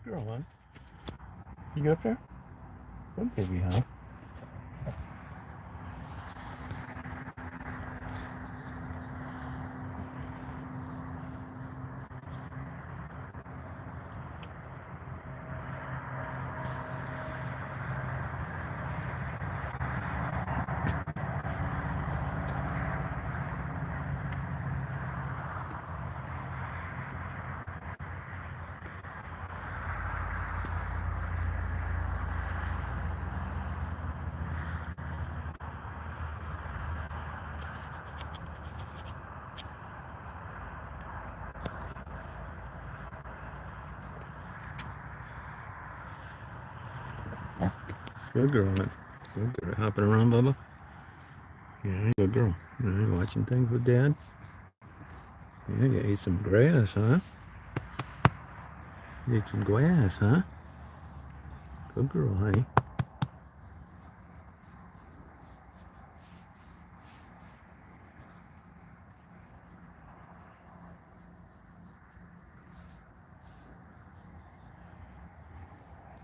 girl, huh? You go up there? Good baby, huh? Good girl, huh? Good girl. Hopping around, Bubba? Yeah, good girl. Yeah, watching things with Dad? Yeah, you ate some grass, huh? You ate some grass, huh? Good girl, honey.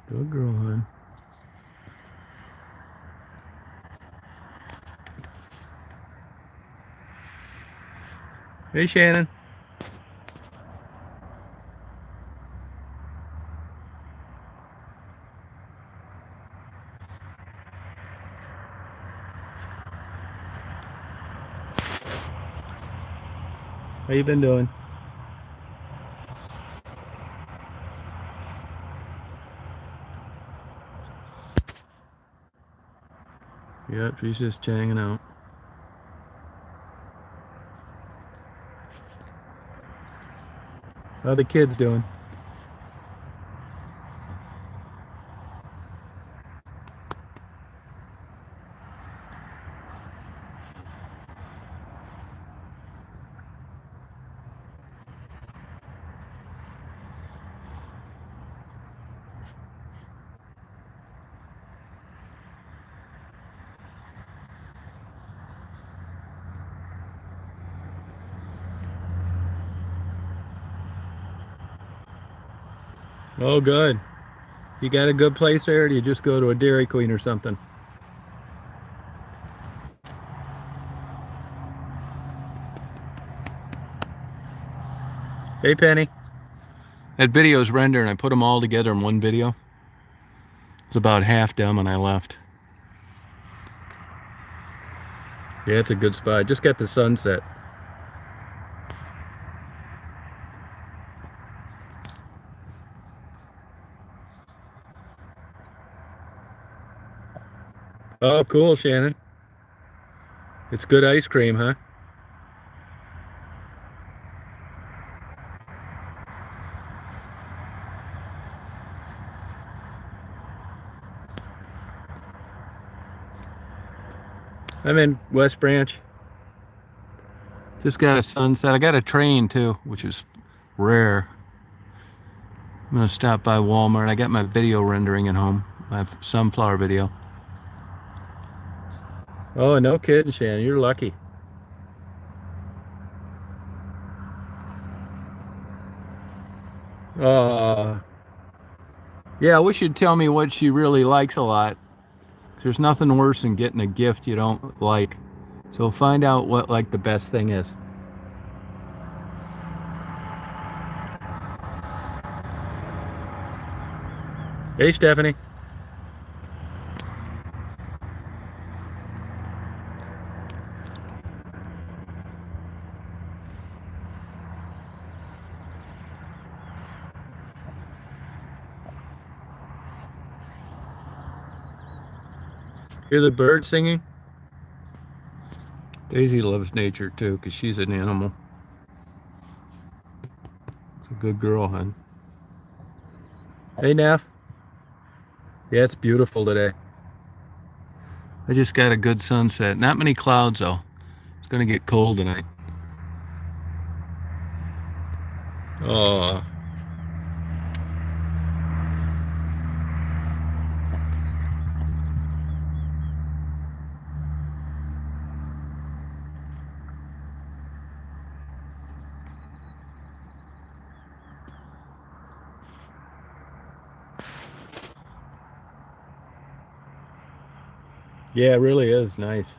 Good girl, hon. Hey, Shannon. How you been doing? Yep, she's just hanging out. How the kids doing? Oh, good. You got a good place there, or do you just go to a Dairy Queen or something? Hey, Penny. That video's rendered. I put them all together in one video. It's about half done when I left. Yeah, it's a good spot. Just got the sunset. Oh, cool, Shannon. It's good ice cream, huh? I'm in West Branch. Just got a sunset. I got a train too, which is rare. I'm gonna stop by Walmart. I got my video rendering at home. My sunflower video. Oh, no kidding, Shannon. You're lucky. Yeah, I wish you'd tell me what she really likes a lot. There's nothing worse than getting a gift you don't like. So find out what like the best thing is. Hey, Stephanie. Hear the bird singing? Daisy loves nature too, because she's an animal. It's a good girl, hon. Hey, Neff. Yeah, it's beautiful today. I just got a good sunset. Not many clouds, though. It's going to get cold tonight. Oh. Yeah, it really is nice.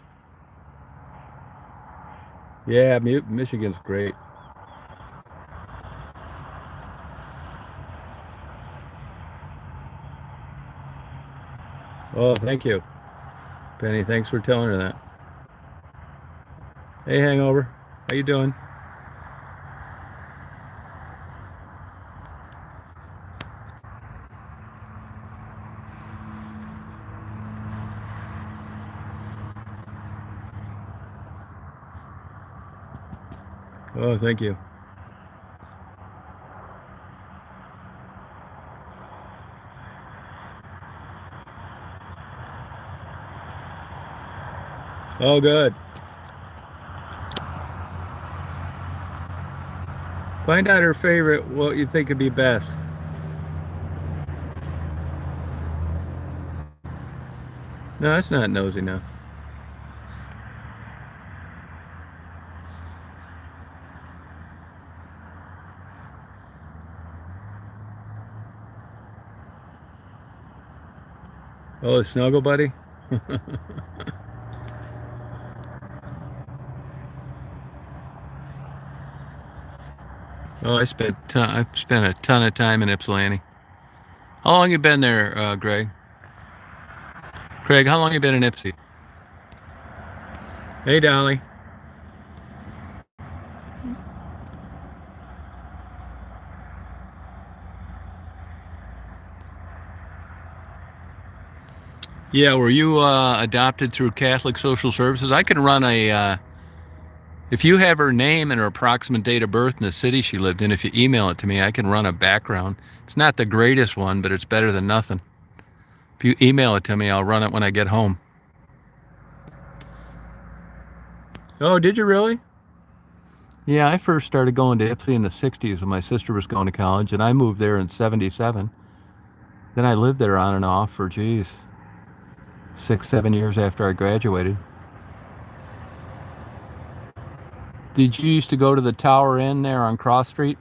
Yeah, Michigan's great. Oh, thank you, Penny. Thanks for telling her that. Hey, Hangover. How you doing? Oh, thank you. Oh, good. Find out her favorite, what you think would be best. No, that's not nosy enough. Oh, the Snuggle Buddy? Oh, I spent a ton of time in Ypsilanti. How long you been there, Greg? Craig, how long you been in Ipsy? Hey, Dolly. Yeah, were you adopted through Catholic Social Services? I can run if you have her name and her approximate date of birth and the city she lived in, if you email it to me, I can run a background. It's not the greatest one, but it's better than nothing. If you email it to me, I'll run it when I get home. Oh, did you really? Yeah, I first started going to Ipsy in the 60s when my sister was going to college, and I moved there in 77. Then I lived there on and off for, geez, 6, 7 years after I graduated. Did you used to go to the Tower Inn there on Cross Street?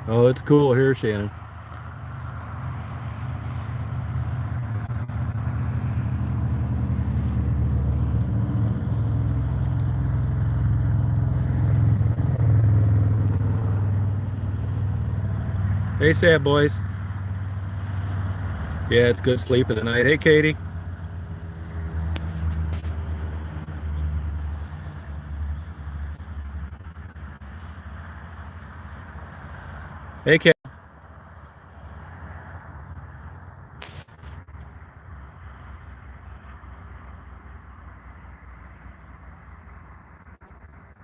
Oh, it's cool here, Shannon. Hey, sad boys. Yeah, it's good sleeping tonight. Hey, Katie. Hey, Kat.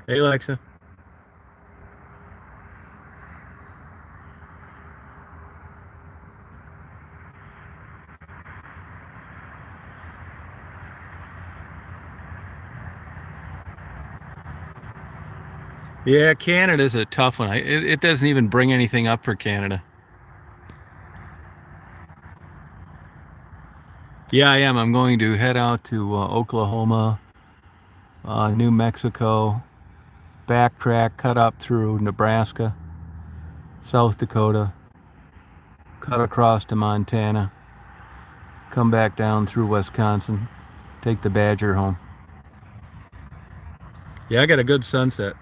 Hey, Alexa. Yeah, Canada's a tough one. It doesn't even bring anything up for Canada. Yeah, I am. I'm going to head out to Oklahoma, New Mexico, backtrack, cut up through Nebraska, South Dakota, cut across to Montana, come back down through Wisconsin, take the Badger home. Yeah, I got a good sunset.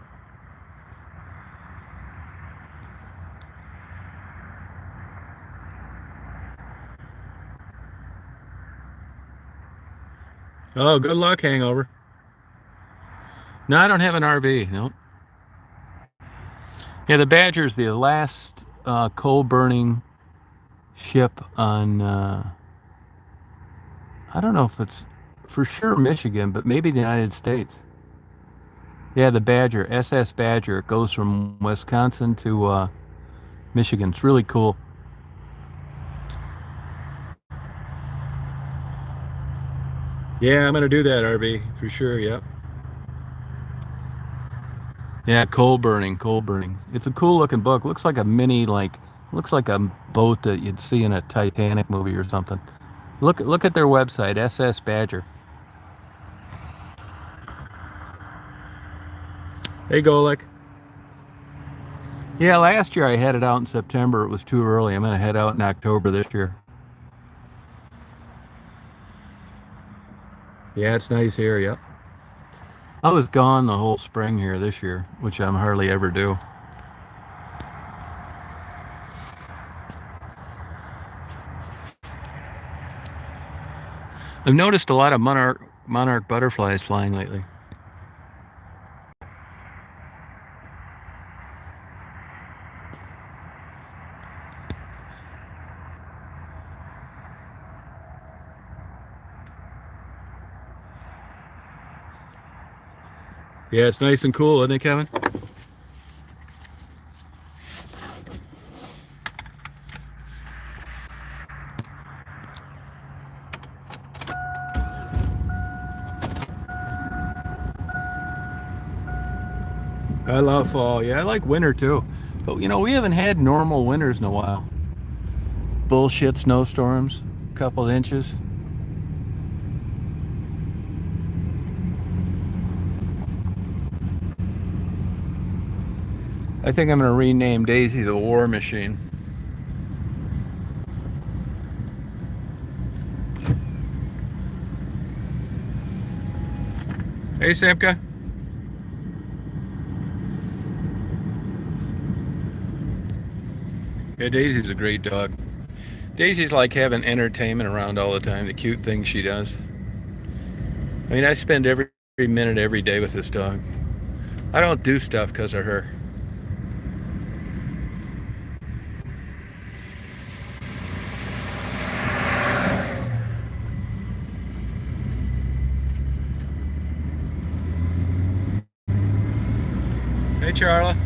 Oh, good luck, Hangover. No, I don't have an RV. Nope. Yeah, the Badger's the last coal burning ship on, I don't know if it's for sure Michigan, but maybe the United States. Yeah, the Badger, SS Badger. It goes from Wisconsin to Michigan. It's really cool. Yeah, I'm gonna do that, RV, for sure. Yep. Yeah, coal burning, coal burning. It's a cool looking book. Looks like a mini, looks like a boat that you'd see in a Titanic movie or something. Look at their website, SS Badger. Hey, Golek. Yeah, last year I headed out in September. It was too early. I'm going to head out in October this year. Yeah, it's nice here. Yep. I was gone the whole spring here this year, which I'm hardly ever do. I've noticed a lot of monarch butterflies flying lately. Yeah, it's nice and cool, isn't it, Kevin? I love fall. Yeah, I like winter too. But you know, we haven't had normal winters in a while. Bullshit snowstorms, a couple inches. I think I'm going to rename Daisy the War Machine. Hey, Samka. Yeah, Daisy's a great dog. Daisy's like having entertainment around all the time, the cute things she does. I mean, I spend every minute every day with this dog. I don't do stuff because of her. Hey, Charla.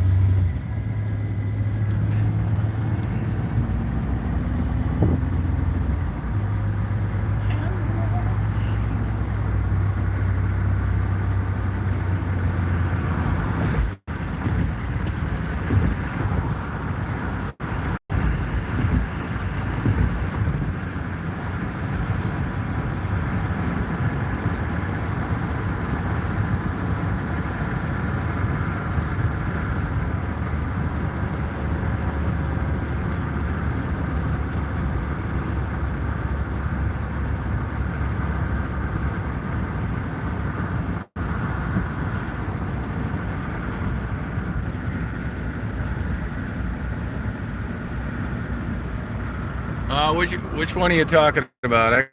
Which one are you talking about? I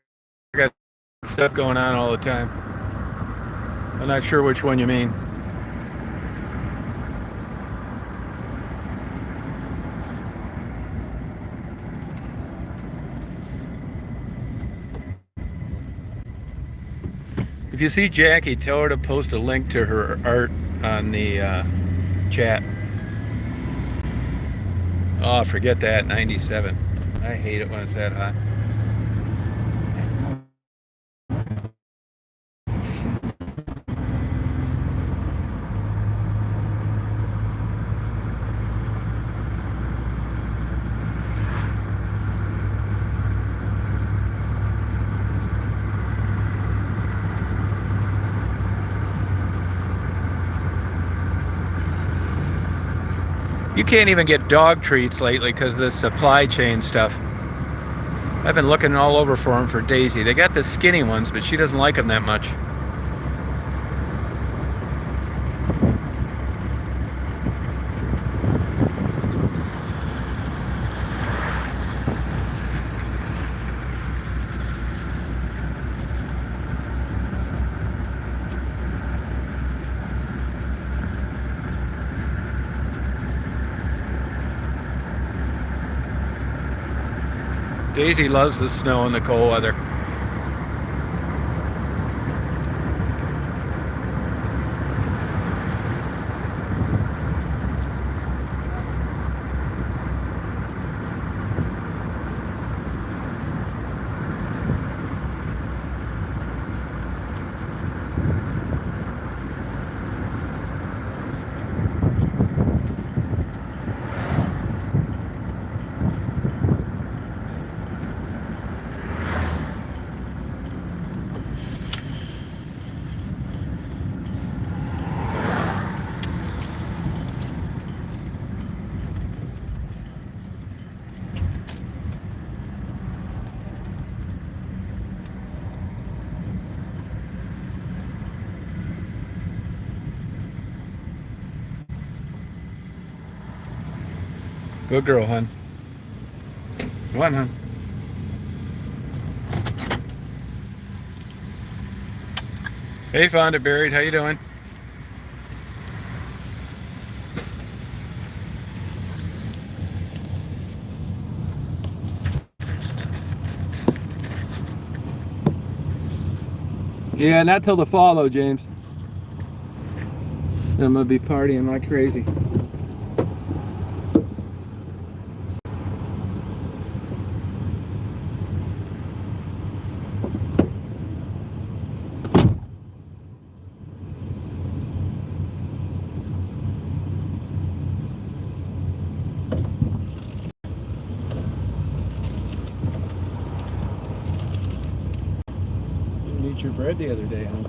got stuff going on all the time. I'm not sure which one you mean. If you see Jackie, tell her to post a link to her art on the chat. Oh, forget that, 97. I hate it when it's that hot. You can't even get dog treats lately because of this supply chain stuff. I've been looking all over for them for Daisy. They got the skinny ones, but she doesn't like them that much. Daisy loves the snow and the cold weather. Good girl, hon. Come on, hon. Hey, Fonda Buried, how you doing? Yeah, not till the fall though, James. I'm gonna be partying like crazy. You didn't eat your bread the other day, huh?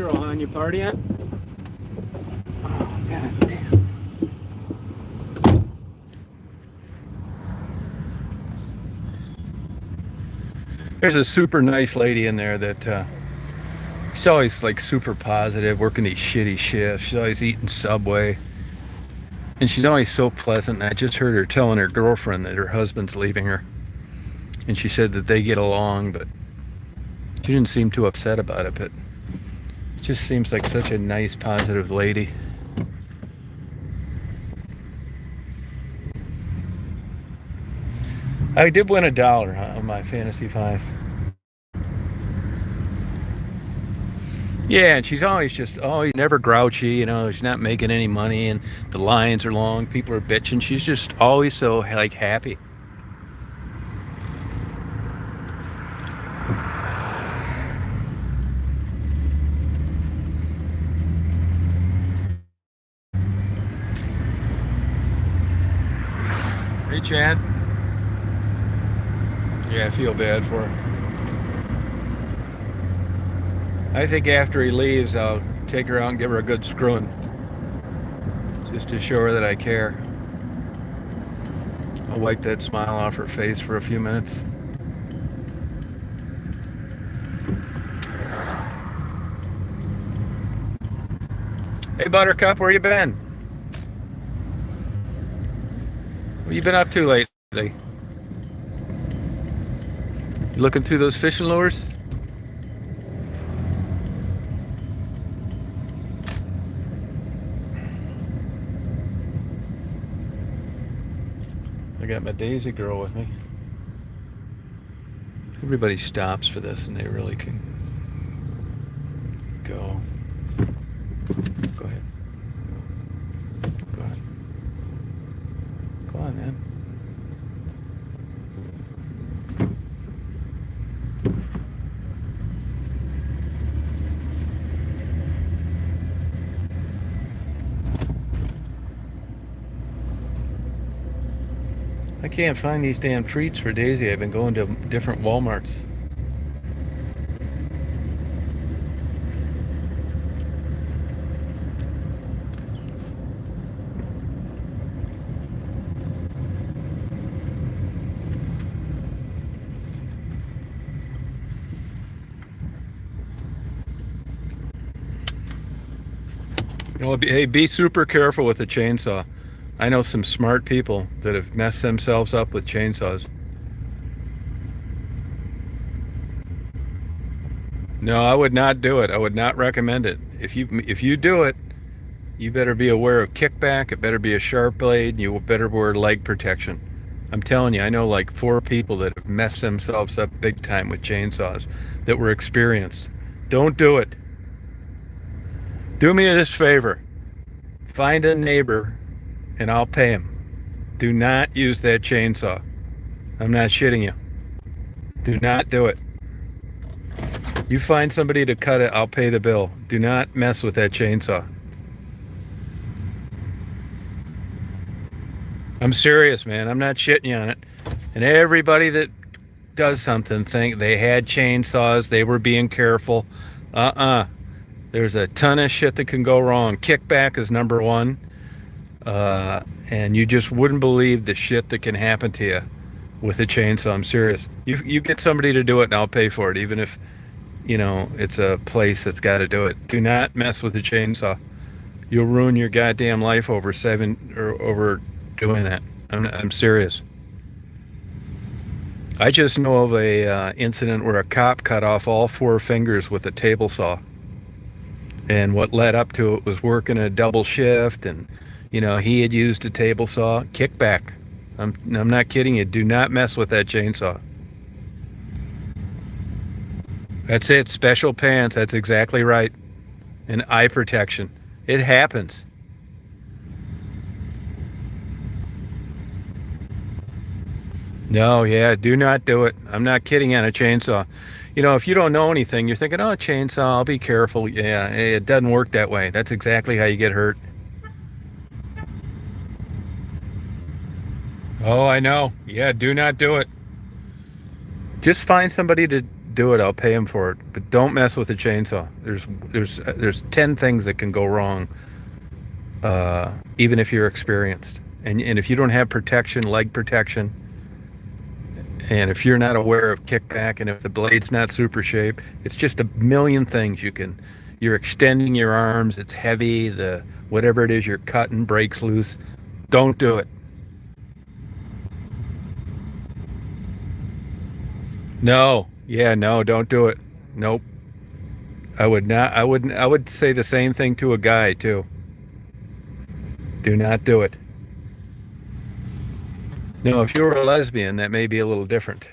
girl, huh? You partying? Oh, god damn. There's a super nice lady in there that she's always like super positive, working these shitty shifts. She's always eating Subway. And she's always so pleasant. And I just heard her telling her girlfriend that her husband's leaving her. And she said that they get along, but she didn't seem too upset about it. But it just seems like such a nice, positive lady. I did win $1 on my Fantasy 5. Yeah, and she's always never grouchy, you know, she's not making any money and the lines are long, people are bitching. She's just always so like happy. Hey, Chad. Yeah, I feel bad for her. I think after he leaves, I'll take her out and give her a good screwing. Just to show her that I care. I'll wipe that smile off her face for a few minutes. Hey, Buttercup, where you been? What you been up to lately? You looking through those fishing lures? I got my Daisy girl with me. Everybody stops for this and they really can go. Go ahead. Go ahead. Go on, man. I can't find these damn treats for Daisy. I've been going to different Walmarts. You know, hey, be super careful with the chainsaw. I know some smart people that have messed themselves up with chainsaws. No, I would not do it. I would not recommend it. If you do it, you better be aware of kickback. It better be a sharp blade. You better wear leg protection. I'm telling you, I know like 4 people that have messed themselves up big time with chainsaws that were experienced. Don't do it. Do me this favor. Find a neighbor and I'll pay him. Do not use that chainsaw. I'm not shitting you. Do not do it. You find somebody to cut it, I'll pay the bill. Do not mess with that chainsaw. I'm serious, man. I'm not shitting you on it. And everybody that does something think they had chainsaws, they were being careful. There's a ton of shit that can go wrong. Kickback is number 1. And you just wouldn't believe the shit that can happen to you with a chainsaw. I'm serious. You get somebody to do it and I'll pay for it, even if, you know, it's a place that's got to do it. Do not mess with a chainsaw. You'll ruin your goddamn life over doing that. I'm serious. I just know of a incident where a cop cut off all 4 fingers with a table saw. And what led up to it was working a double shift, and you know, he had used a table saw. Kickback. I'm not kidding you. Do not mess with that chainsaw. That's it. Special pants. That's exactly right. And eye protection. It happens. No, yeah, do not do it. I'm not kidding on a chainsaw. You know, if you don't know anything, you're thinking, oh, chainsaw, I'll be careful. Yeah, it doesn't work that way. That's exactly how you get hurt. Oh, I know. Yeah, do not do it. Just find somebody to do it, I'll pay him for it. But don't mess with the chainsaw. There's 10 things that can go wrong, even if you're experienced. And if you don't have protection, leg protection, and if you're not aware of kickback, and if the blade's not super shape, it's just a million things you can. You're extending your arms. It's heavy. The whatever it is you're cutting breaks loose. Don't do it. No. Yeah, no, don't do it. Nope. I would not. I wouldn't. I would say the same thing to a guy too. Do not do it. No, if you're a lesbian, that may be a little different.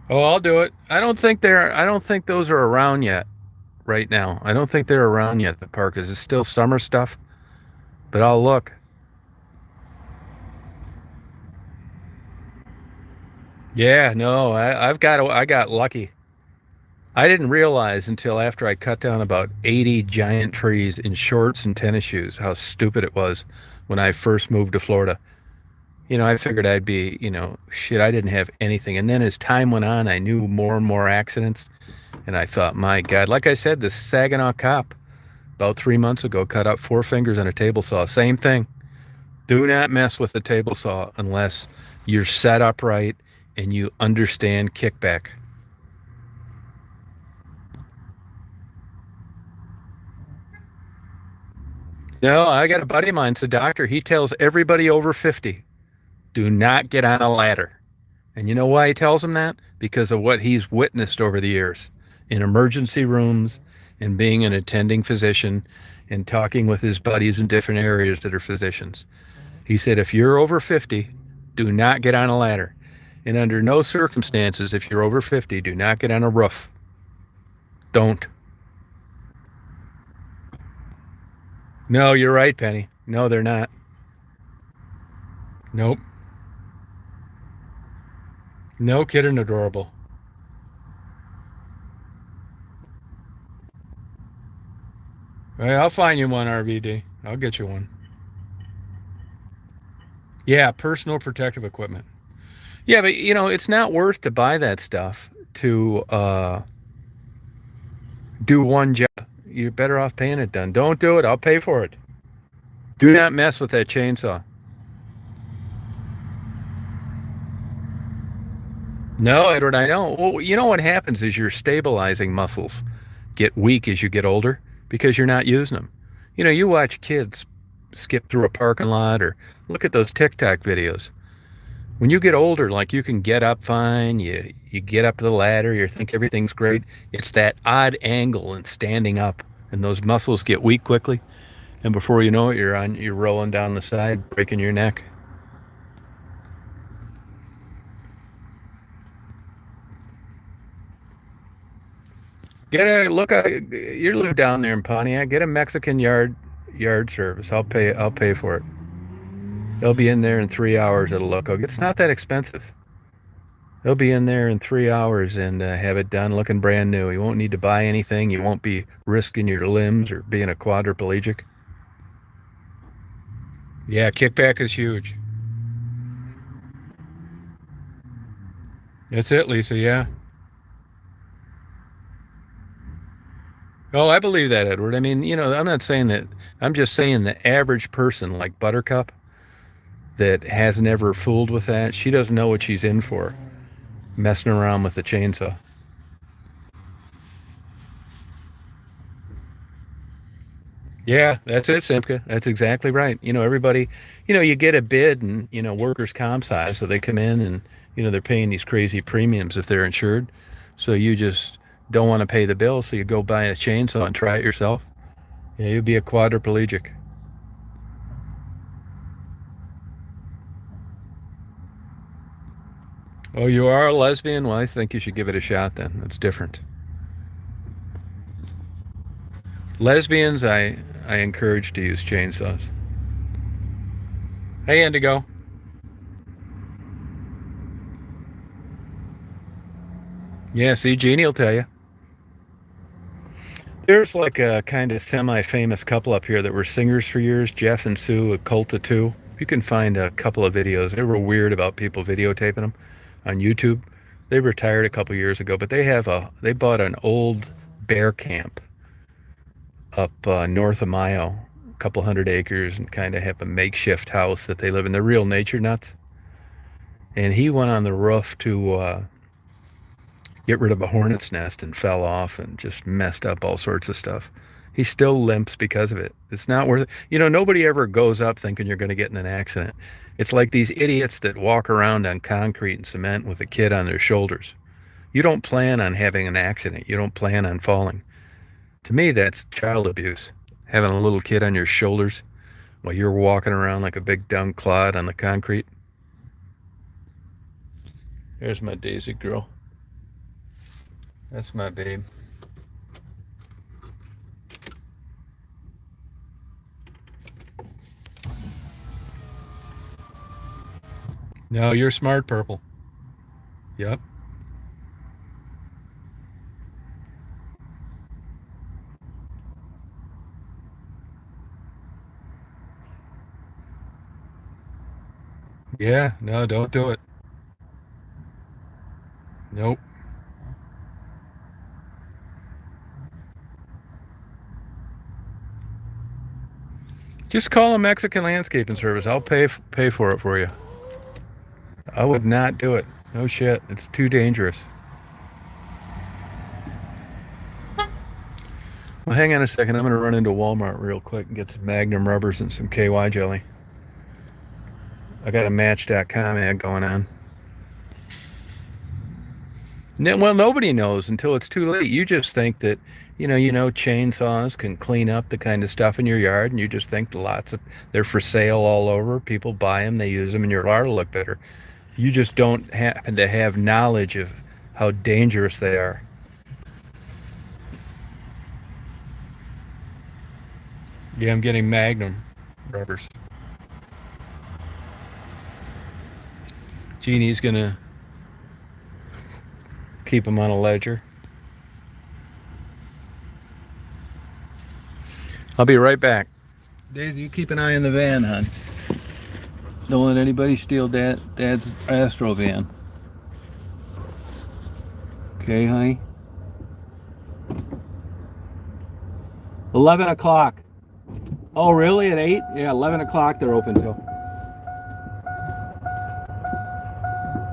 Oh, I'll do it. I don't think those are around yet right now. I don't think they're around yet, the parkas. It's still summer stuff, but I'll look. Yeah, no, I got lucky. I didn't realize until after I cut down about 80 giant trees in shorts and tennis shoes how stupid it was when I first moved to Florida. I figured I'd be, shit, I didn't have anything. And then as time went on, I knew more and more accidents. And I thought, my God, like I said, this Saginaw cop about 3 months ago cut up 4 fingers on a table saw. Same thing. Do not mess with the table saw unless you're set up right and you understand kickback. No, I got a buddy of mine's a doctor. He tells everybody over 50, do not get on a ladder. And you know why he tells them that? Because of what he's witnessed over the years in emergency rooms and being an attending physician and talking with his buddies in different areas that are physicians. He said, if you're over 50, do not get on a ladder. And under no circumstances, if you're over 50, do not get on a roof. Don't. No, you're right, Penny. No, they're not. Nope. No kidding, adorable. Hey, I'll find you one, RVD. I'll get you one. Yeah, personal protective equipment. Yeah, but it's not worth to buy that stuff to do one job. You're better off paying it done. Don't do it. I'll pay for it. Do not mess with that chainsaw. No, Edward, I know. Well, you know what happens is your stabilizing muscles get weak as you get older because you're not using them. You watch kids skip through a parking lot or look at those TikTok videos. When you get older, like you can get up fine, you get up the ladder, you think everything's great. It's that odd angle and standing up, and those muscles get weak quickly, and before you know it, you're rolling down the side, breaking your neck. Get a look. You live down there in Pontiac. Get a Mexican yard service. I'll pay for it. They'll be in there in 3 hours at a loco. It's not that expensive. They'll be in there in 3 hours and have it done looking brand new. You won't need to buy anything. You won't be risking your limbs or being a quadriplegic. Yeah, kickback is huge. That's it, Lisa. Yeah. Oh, I believe that, Edward. I mean, I'm not saying that. I'm just saying the average person like Buttercup that has never fooled with that, she doesn't know what she's in for, messing around with the chainsaw. Yeah, that's it, Simka. That's exactly right. Everybody, you get a bid and, workers' comp size, so they come in and, they're paying these crazy premiums if they're insured. So you just don't want to pay the bill, so you go buy a chainsaw and try it yourself. Yeah, you'd be a quadriplegic. Oh, you are a lesbian? Well, I think you should give it a shot then. That's different. Lesbians, I encourage to use chainsaws. Hey, Indigo. Yeah, see, Jeannie will tell you. There's like a kind of semi-famous couple up here that were singers for years, Jeff and Sue, a cult of two. You can find a couple of videos. They were weird about people videotaping them on YouTube. They retired a couple years ago, but they bought an old bear camp up north of Mayo, a couple hundred acres, and kind of have a makeshift house that they live in. They're real nature nuts. And he went on the roof to get rid of a hornet's nest and fell off and just messed up all sorts of stuff. He still limps because of it. It's not worth it. You know, nobody ever goes up thinking you're going to get in an accident. It's like these idiots that walk around on concrete and cement with a kid on their shoulders. You don't plan on having an accident. You don't plan on falling. To me, that's child abuse. Having a little kid on your shoulders while you're walking around like a big dumb clod on the concrete. There's my Daisy girl. That's my babe. No, you're smart, Purple. Yep. Yeah, no, don't do it. Nope. Just call a Mexican landscaping service. I'll pay for it for you. I would not do it. No shit. It's too dangerous. Well, hang on a second. I'm going to run into Walmart real quick and get some Magnum rubbers and some KY jelly. I got a Match.com ad going on. Well, nobody knows until it's too late. You just think that, chainsaws can clean up the kind of stuff in your yard, and you just think they're for sale all over. People buy them, they use them, and your yard will look better. You just don't happen to have knowledge of how dangerous they are. Yeah, I'm getting Magnum rubbers. Jeannie's gonna keep them on a ledger. I'll be right back. Daisy, you keep an eye on the van, hon. Don't let anybody steal Dad's Astro van. Okay, honey? 11 o'clock. Oh, really? At 8? Yeah, 11 o'clock they're open till.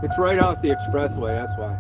It's right off the expressway, that's why.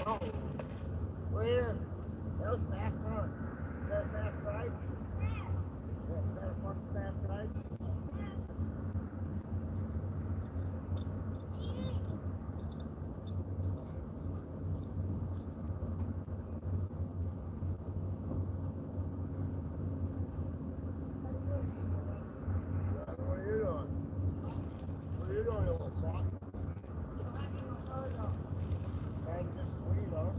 Oh, where? That was fast run. Is that a fast ride? Yeah, is that a fucking fast ride? What are you doing? What are you doing, you little fuck? Trying to get some weed, huh?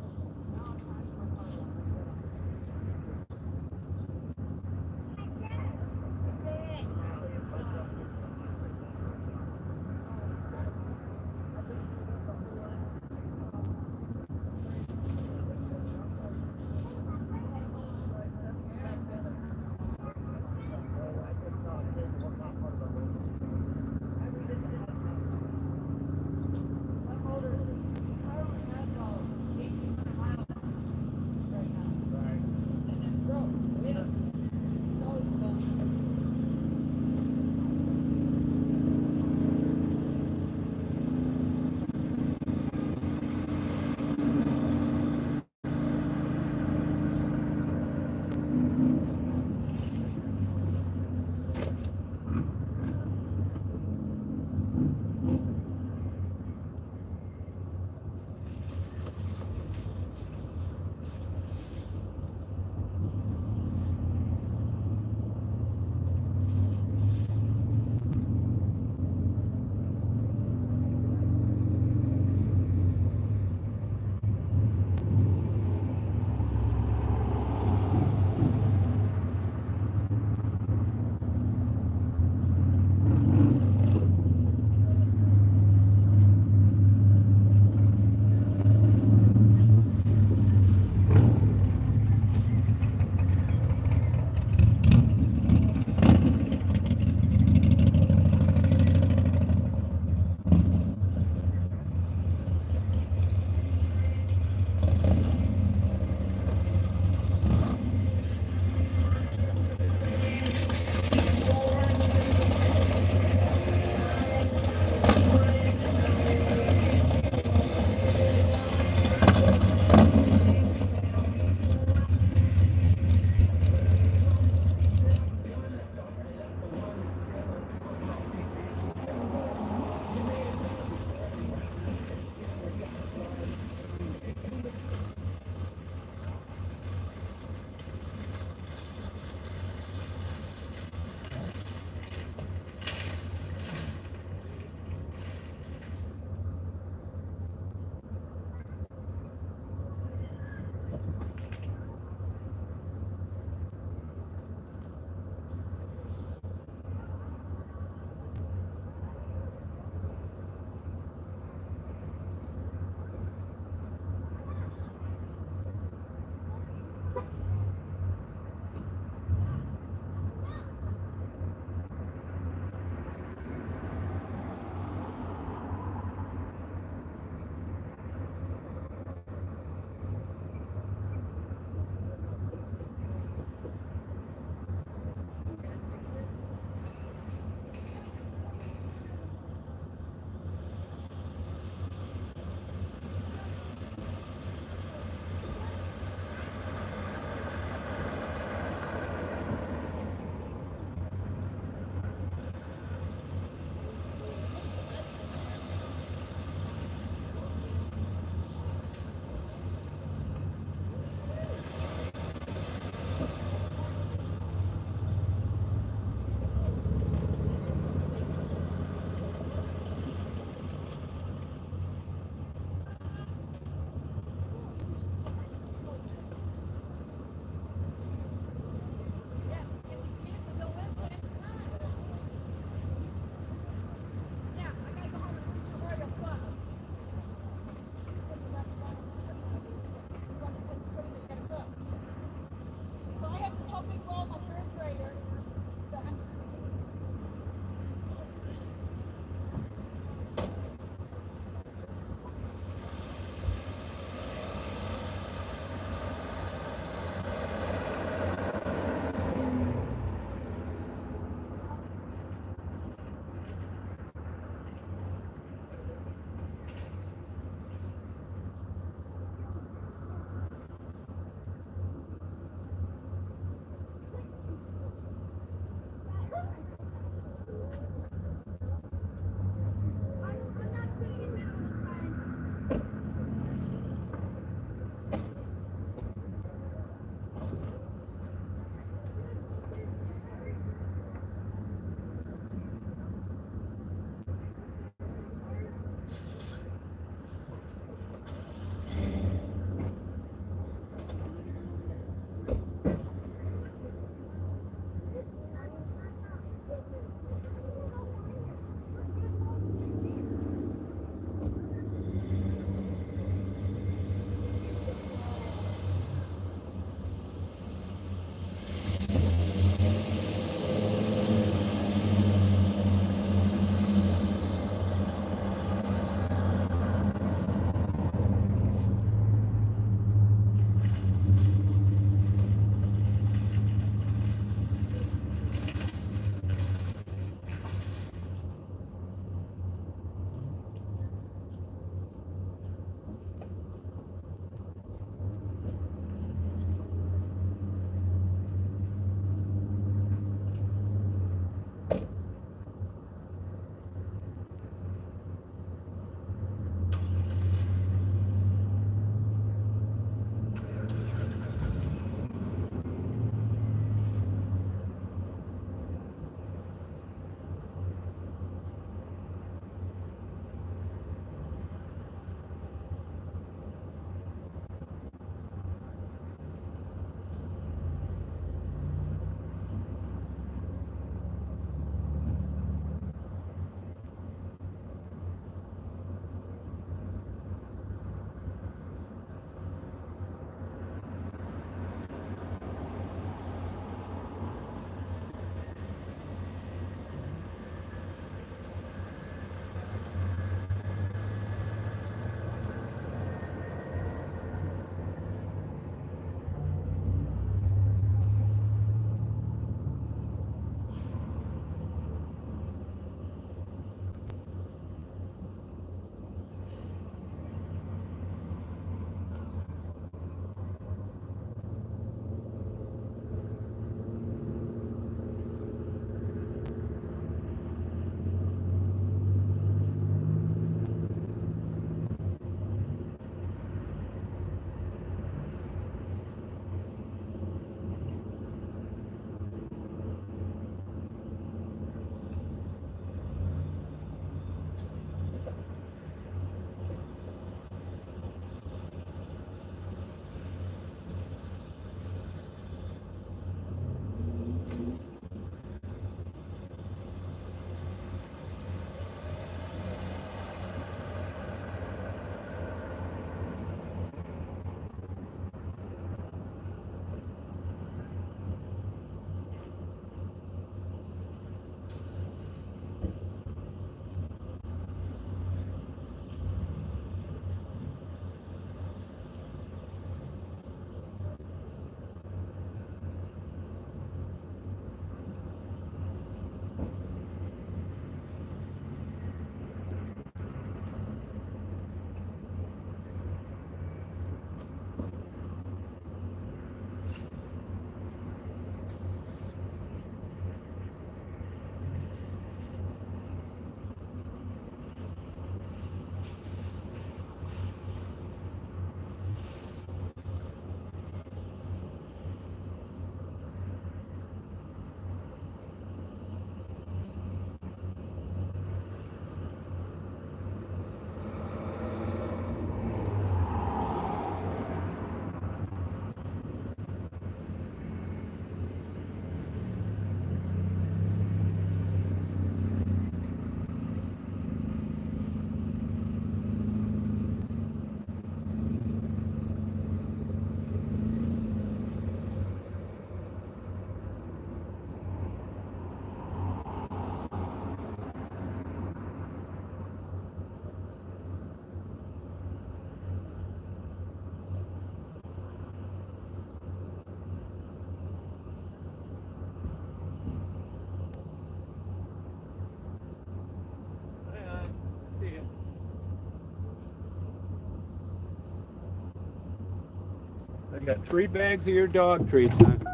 I got 3 bags of your dog treats, hon.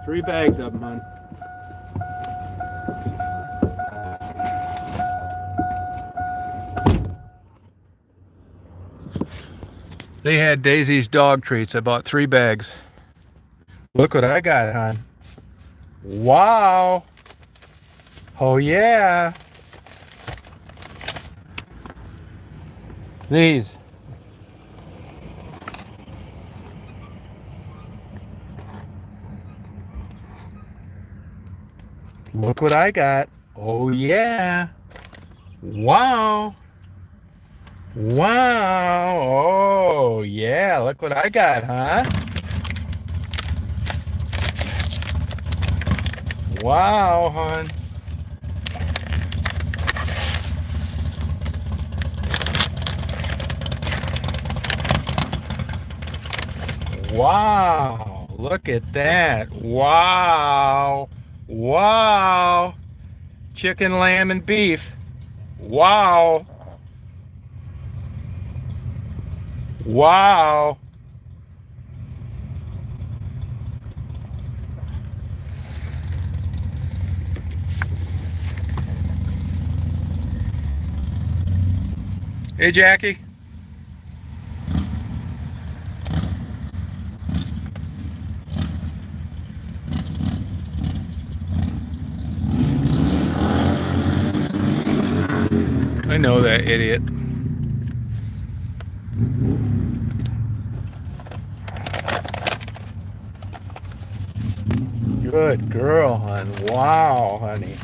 3 bags of them, hon. They had Daisy's dog treats. I bought 3 bags. Look what I got, hon. Wow. Oh, yeah. These. Look what I got. Oh, yeah. Wow. Wow. Oh, yeah. Look what I got, huh? Wow, hon. Wow. Look at that. Wow. Wow. Chicken, lamb, and beef. Wow. Wow. Hey, Jackie. I know that idiot. Good girl, hon. Wow, honey.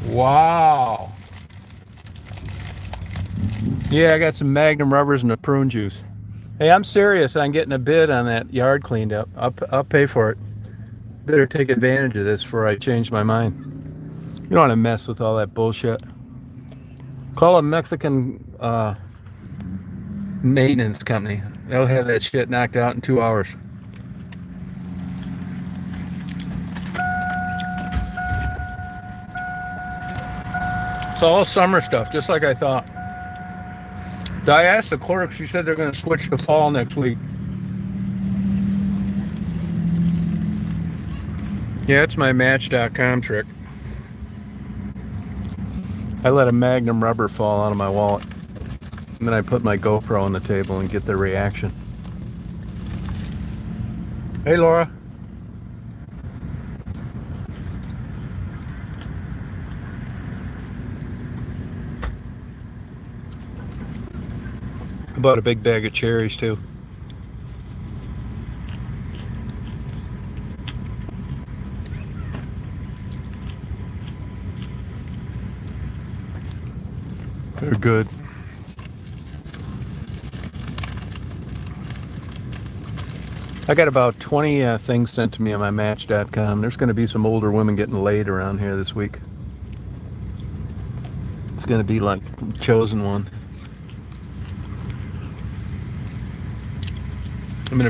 Wow. Yeah, I got some Magnum rubbers and a prune juice. Hey, I'm serious on getting a bid on that yard cleaned up. I'll pay for it. Better take advantage of this before I change my mind. You don't want to mess with all that bullshit. Call a Mexican maintenance company. They'll have that shit knocked out in 2 hours. It's all summer stuff, just like I thought. I asked the clerk, she said they're going to switch to fall next week. Yeah, it's my Match.com trick. I let a Magnum rubber fall out of my wallet. And then I put my GoPro on the table and get the reaction. Hey, Laura. I bought a big bag of cherries too. They're good. I got about 20 things sent to me on my Match.com. There's going to be some older women getting laid around here this week. It's going to be like Chosen One. They're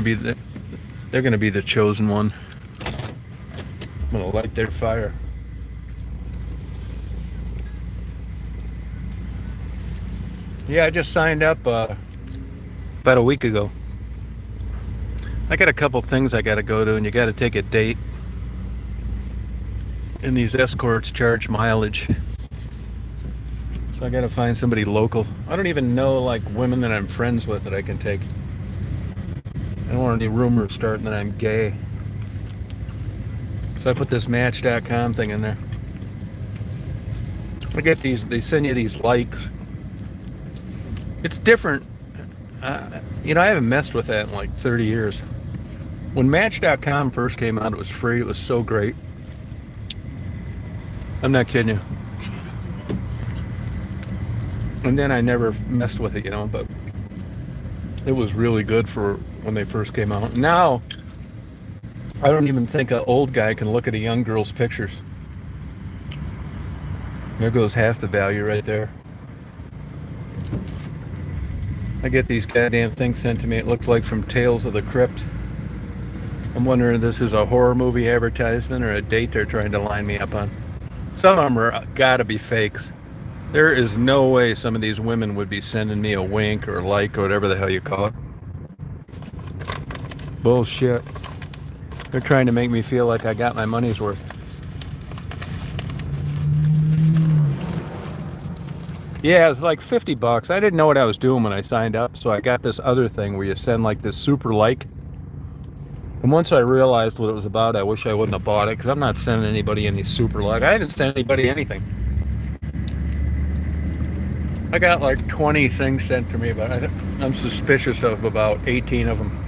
going to be the chosen one. I'm going to light their fire. Yeah, I just signed up about a week ago. I got a couple things I got to go to, and you got to take a date. And these escorts charge mileage. So I got to find somebody local. I don't even know like women that I'm friends with that I can take. I don't want any rumors starting that I'm gay. So I put this Match.com thing in there. I get these, they send you these likes. It's different. I haven't messed with that in like 30 years. When Match.com first came out, it was free. It was so great. I'm not kidding you. And then I never messed with it, but it was really good for when they first came out. Now, I don't even think an old guy can look at a young girl's pictures. There goes half the value right there. I get these goddamn things sent to me. It looked like from Tales of the Crypt. I'm wondering if this is a horror movie advertisement or a date they're trying to line me up on. Some of them are gotta be fakes. There is no way some of these women would be sending me a wink or a like or whatever the hell you call it. bullshit. They're trying to make me feel like I got my money's worth. Yeah, it was like 50 bucks. I didn't know what I was doing when I signed up, so I got this other thing where you send like this super like. And once I realized what it was about, I wish I wouldn't have bought it, because I'm not sending anybody any super like. I didn't send anybody anything. I got like 20 things sent to me, but I'm suspicious of about 18 of them.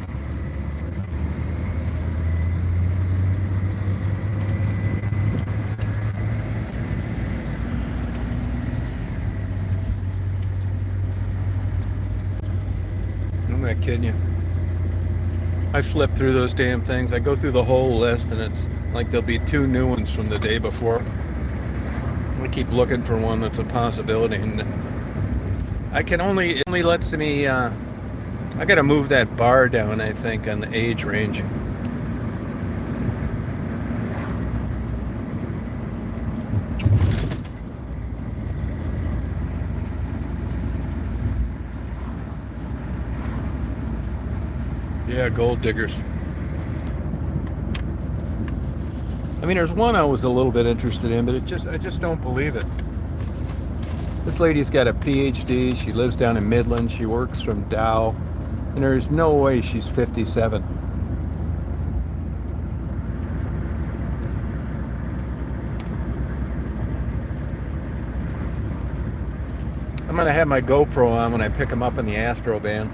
I'm not kidding you. I flip through those damn things. I go through the whole list, and it's like there'll be 2 new ones from the day before. I keep looking for one that's a possibility, and I can only, it only lets me, I gotta move that bar down, I think, on the age range. Yeah, gold diggers. I mean, there's one I was a little bit interested in, but I just don't believe it. This lady's got a PhD. She lives down in Midland. She works from Dow, and there's no way she's 57. I'm gonna have my GoPro on when I pick them up in the Astro van.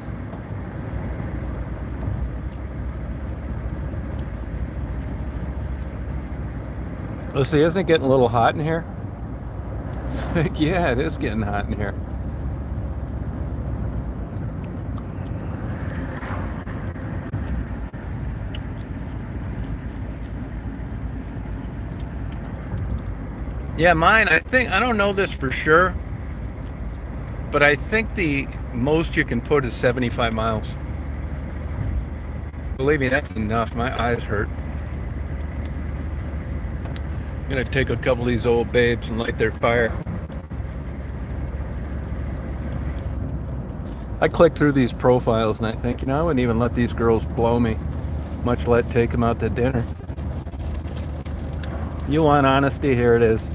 Let's see, isn't it getting a little hot in here? It's like, yeah, it is getting hot in here. Yeah, mine, I think, I don't know this for sure, but I think the most you can put is 75 miles. Believe me, that's enough. My eyes hurt. I'm gonna take a couple of these old babes and light their fire. I click through these profiles and I think, you know, I wouldn't even let these girls blow me, much let take them out to dinner. You want honesty? Here it is.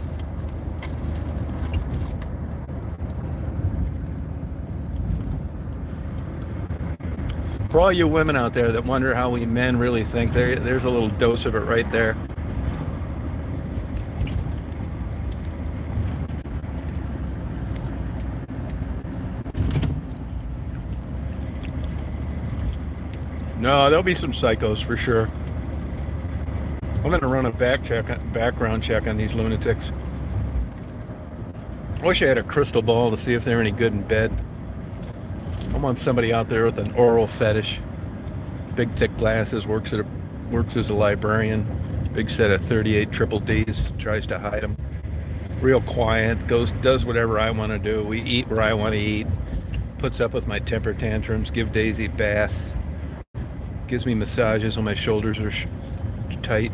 For all you women out there that wonder how we men really think, there's a little dose of it right there. No, there'll be some psychos for sure. I'm gonna run a background check on these lunatics. I wish I had a crystal ball to see if they're any good in bed. I want somebody out there with an oral fetish. Big thick glasses, works as a librarian. Big set of 38 triple Ds, tries to hide them. Real quiet, does whatever I want to do. We eat where I want to eat. Puts up with my temper tantrums, give Daisy baths. Gives me massages when my shoulders are tight.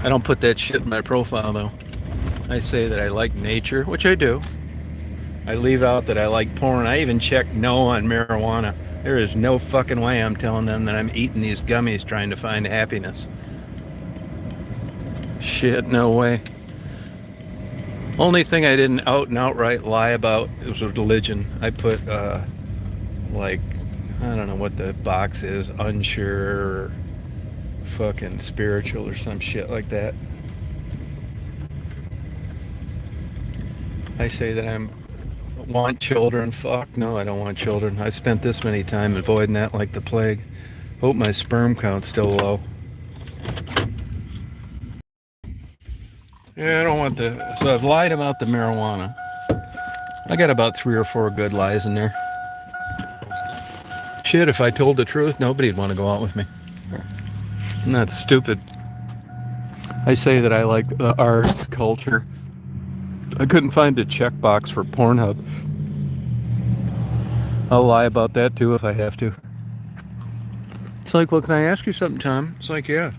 I don't put that shit in my profile though. I say that I like nature, which I do. I leave out that I like porn. I even check no on marijuana. There is no fucking way I'm telling them that I'm eating these gummies trying to find happiness. Shit, no way. Only thing I didn't out and outright lie about was religion. I put like, I don't know what the box is, unsure, or fucking spiritual or some shit like that. I say that I want children. Fuck no, I don't want children. I spent this many time avoiding that like the plague. Hope my sperm count's still low. Yeah, I don't want the... So I've lied about the marijuana. I got about 3 or 4 good lies in there. Shit, if I told the truth, nobody'd want to go out with me. I'm not stupid. I say that I like the arts, culture. I couldn't find a checkbox for Pornhub. I'll lie about that too if I have to. It's like, well, can I ask you something, Tom? It's like, yeah.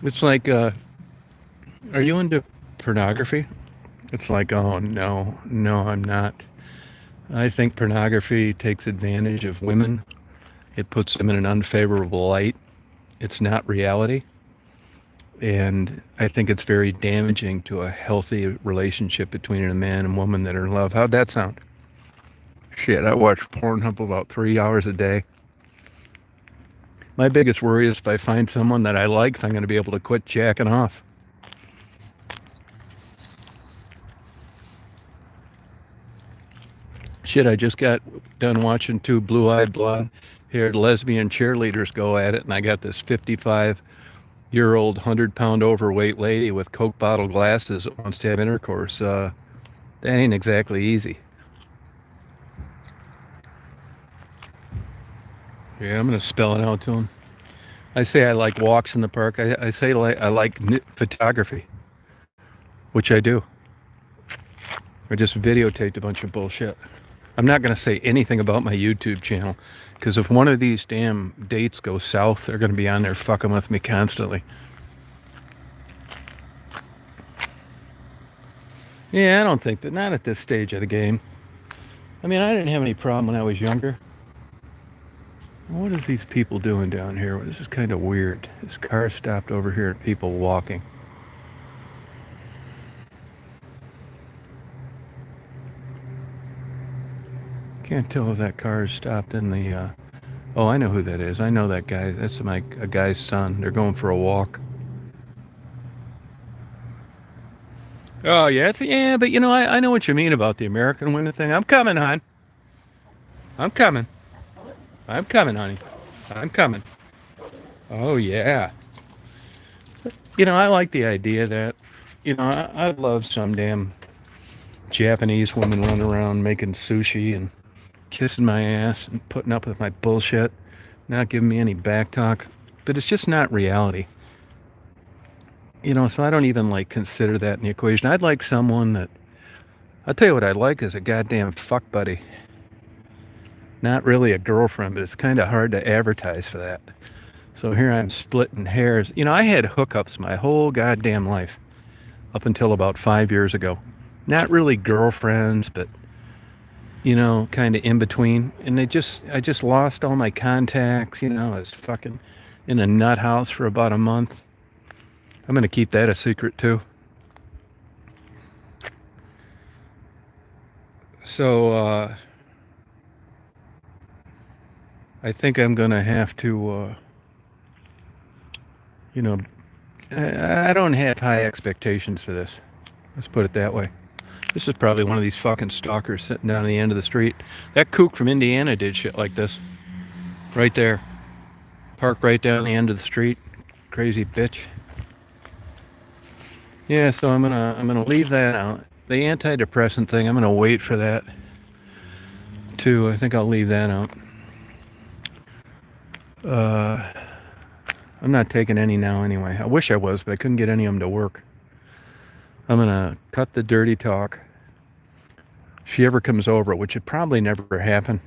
It's like, are you into pornography? It's like, oh, no, I'm not. I think pornography takes advantage of women it puts them in an unfavorable light. It's not reality. And I think it's very damaging to a healthy relationship between a man and woman that are in love. How'd that sound? Shit, I watch Pornhub about 3 hours a day. My biggest worry is if I find someone that I like, if I'm going to be able to quit jacking off. Shit, I just got done watching two blue-eyed, blonde-haired lesbian cheerleaders go at it, and I got this 55-year-old, 100-pound overweight lady with Coke bottle glasses that wants to have intercourse. That ain't exactly easy. Yeah, I'm going to spell it out to him. I say I like walks in the park. I say I like photography, which I do. I just videotaped a bunch of bullshit. I'm not going to say anything about my YouTube channel, because if one of these damn dates goes south, they're going to be on there fucking with me constantly. Yeah, I don't think that, not at this stage of the game. I mean, I didn't have any problem when I was younger. What is these people doing down here? This is kind of weird. This car stopped over here and people walking. Can't tell if that car is stopped in the, oh, I know who that is. I know that guy. That's a guy's son. They're going for a walk. Oh, yeah? Yeah, but you know, I know what you mean about the American women thing. I'm coming, hon. I'm coming. I'm coming, honey. I'm coming. Oh, yeah. You know, I like the idea that, you know, I'd love some damn Japanese woman running around making sushi and kissing my ass and putting up with my bullshit, not giving me any back talk. But it's just not reality. You know, so I don't even, like, consider that in the equation. I'd like someone that, I'll tell you what I'd like is a goddamn fuck buddy. Not really a girlfriend, but it's kind of hard to advertise for that. So here I'm splitting hairs. You know, I had hookups my whole goddamn life up until about 5 years ago. Not really girlfriends, but, you know, kind of in between. And I just lost all my contacts. You know, I was fucking in a nut house for about a month. I'm going to keep that a secret too. So, I think I'm going to have to, you know, I don't have high expectations for this. Let's put it that way. This is probably one of these fucking stalkers sitting down at the end of the street. That kook from Indiana did shit like this. Right there. Park right down the end of the street. Crazy bitch. Yeah, so I'm gonna leave that out. The antidepressant thing, I'm gonna wait for that too. I think I'll leave that out. I'm not taking any now anyway. I wish I was, but I couldn't get any of them to work. I'm gonna cut the dirty talk. If she ever comes over, which would probably never happen,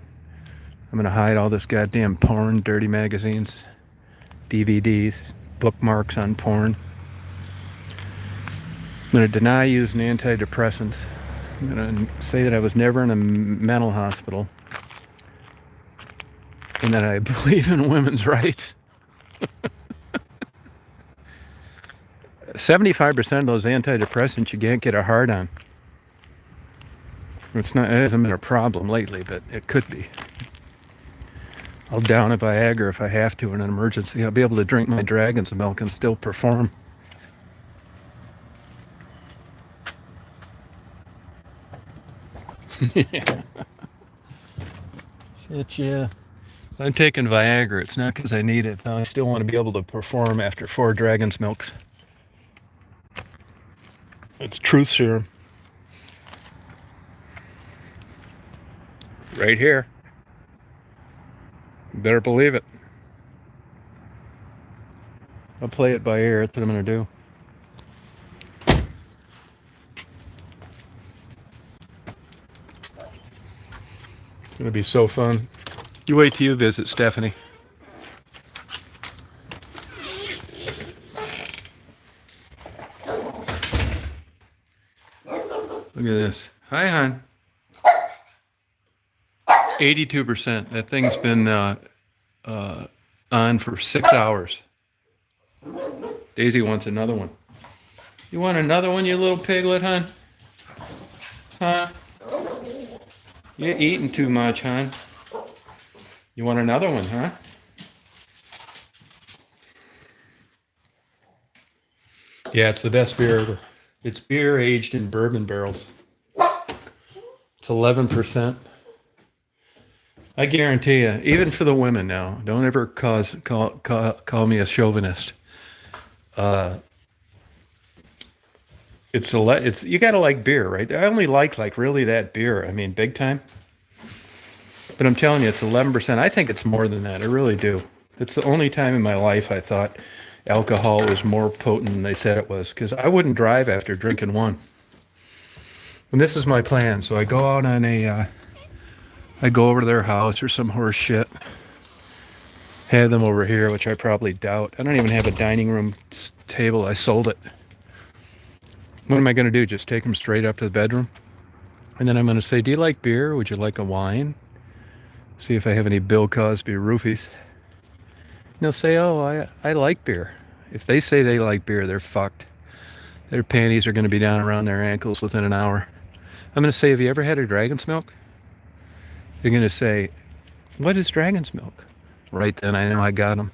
I'm gonna hide all this goddamn porn, dirty magazines, DVDs, bookmarks on porn. I'm going to deny using antidepressants. I'm going to say that I was never in a mental hospital and that I believe in women's rights. 75% of those antidepressants you can't get a hard on. It hasn't been a problem lately, but it could be. I'll down a Viagra if I have to in an emergency. I'll be able to drink my dragon's milk and still perform. Yeah. Shit, yeah. I'm taking Viagra. It's not because I need it. I still want to be able to perform after 4 dragon's milks. It's truth serum. Right here. You better believe it. I'll play it by ear. That's what I'm going to do. It's going to be so fun. You wait till you visit Stephanie. Look at this. Hi, hon. 82%. That thing's been on for 6 hours. Daisy wants another one. You want another one, you little piglet, hon? Huh? You're eating too much, hon. You want another one, huh? Yeah, it's the best beer ever. It's beer aged in bourbon barrels. It's 11%. I guarantee you, even for the women now, don't ever call me a chauvinist. It's you gotta like beer, right? I only like really that beer. I mean, big time. But I'm telling you, it's 11%. I think it's more than that. I really do. It's the only time in my life I thought alcohol was more potent than they said it was. Because I wouldn't drive after drinking one. And this is my plan. So I go out on I go over to their house or some horse shit. Have them over here, which I probably doubt. I don't even have a dining room table. I sold it. What am I going to do? Just take them straight up to the bedroom? And then I'm going to say, do you like beer? Would you like a wine? See if I have any Bill Cosby roofies. And they'll say, oh, I like beer. If they say they like beer, they're fucked. Their panties are going to be down around their ankles within an hour. I'm going to say, have you ever had a Dragon's Milk? They're going to say, what is Dragon's Milk? Right then, I know I got them.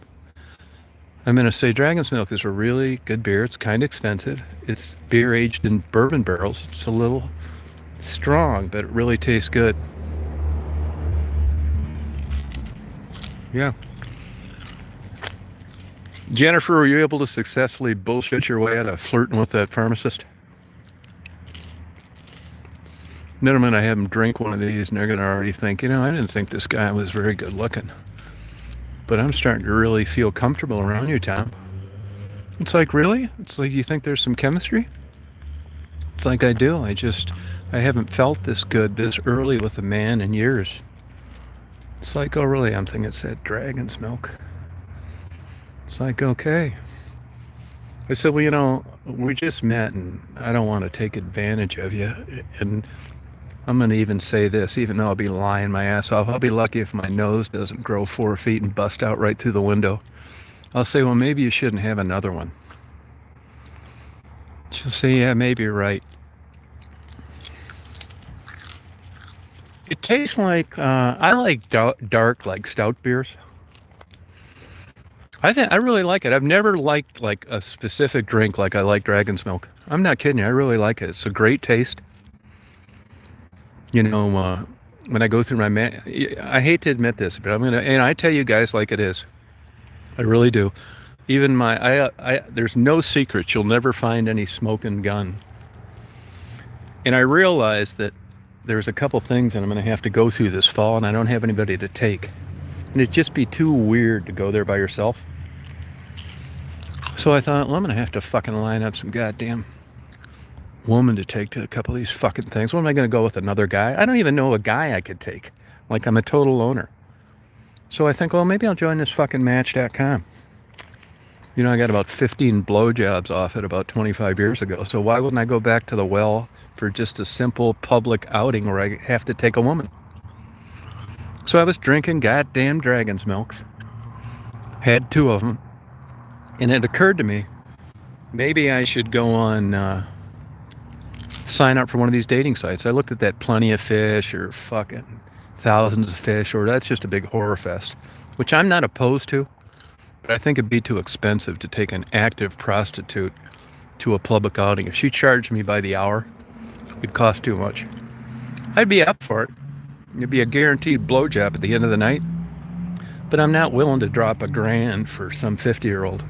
I'm going to say Dragon's Milk is a really good beer. It's kind of expensive. It's beer aged in bourbon barrels. It's a little strong, but it really tastes good. Yeah. Jennifer, were you able to successfully bullshit your way out of flirting with that pharmacist? Then I'm going to have them drink one of these and they're going to already think, I didn't think this guy was very good looking. But I'm starting to really feel comfortable around you, Tom. It's like, really? It's like you think there's some chemistry? It's like I do. I haven't felt this good this early with a man in years. It's like, oh, really? I'm thinking it's that Dragon's Milk. It's like, okay. I said, well, we just met and I don't want to take advantage of you. And I'm going to even say this, even though I'll be lying my ass off. I'll be lucky if my nose doesn't grow 4 feet and bust out right through the window. I'll say, well, maybe you shouldn't have another one. She'll say, yeah, maybe you're right. It tastes like, I like dark, like stout beers. I really like it. I've never liked like a specific drink like I like Dragon's Milk. I'm not kidding you. I really like it. It's a great taste. When I go through I hate to admit this, but and I tell you guys like it is. I really do. Even there's no secrets. You'll never find any smoking gun. And I realize that there's a couple things that I'm going to have to go through this fall, and I don't have anybody to take. And it'd just be too weird to go there by yourself. So I thought, well, I'm going to have to fucking line up some goddamn woman to take to a couple of these fucking things. What am I going to go with, another guy? I don't even know a guy I could take. Like, I'm a total loner. So I think, well, maybe I'll join this fucking Match.com. I got about 15 blowjobs off it about 25 years ago. So why wouldn't I go back to the well for just a simple public outing where I have to take a woman? So I was drinking goddamn Dragon's Milks. Had 2 of them. And it occurred to me, maybe I should go on, sign up for one of these dating sites. I looked at that Plenty of Fish or fucking Thousands of Fish, or that's just a big horror fest, which I'm not opposed to, but I think it'd be too expensive to take an active prostitute to a public outing. If she charged me by the hour, it'd cost too much. I'd be up for it. It'd be a guaranteed blowjob at the end of the night, but I'm not willing to drop $1,000 for some 50-year-old.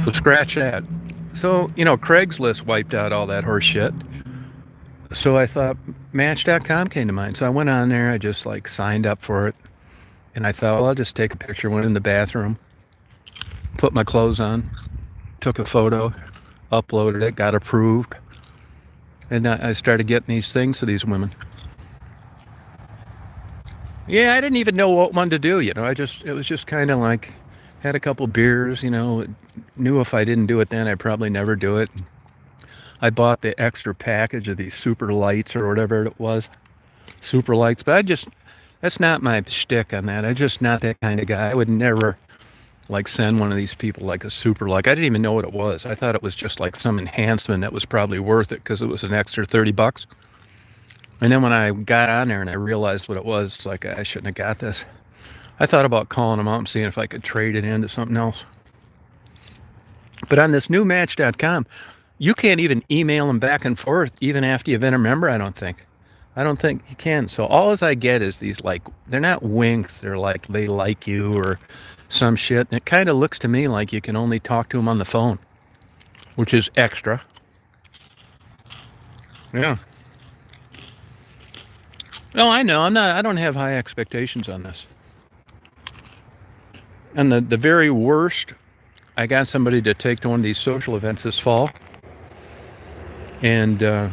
So scratch that. So, Craigslist wiped out all that horse shit. So I thought Match.com came to mind. So I went on there, I just signed up for it. And I thought, well, I'll just take a picture, went in the bathroom, put my clothes on, took a photo, uploaded it, got approved. And I started getting these things for these women. Yeah, I didn't even know what one to do, it was just kind of like, had a couple beers, knew if I didn't do it then, I'd probably never do it. I bought the extra package of these super lights or whatever it was, super lights, but That's not my shtick on that. I'm just not that kind of guy. I would never like send one of these people like a super like. I didn't even know what it was. I thought it was just like some enhancement that was probably worth it because it was an extra $30. And then when I got on there and I realized what it was, it's like I shouldn't have got this. I thought about calling them up and seeing if I could trade it into something else. But on this new Match.com, you can't even email them back and forth even after you've been a member, I don't think. I don't think you can. So all as I get is these like, they're not winks. They're like, they like you or some shit. And it kind of looks to me like you can only talk to them on the phone, which is extra. Yeah. No, I know. I don't have high expectations on this. And the very worst, I got somebody to take to one of these social events this fall. And the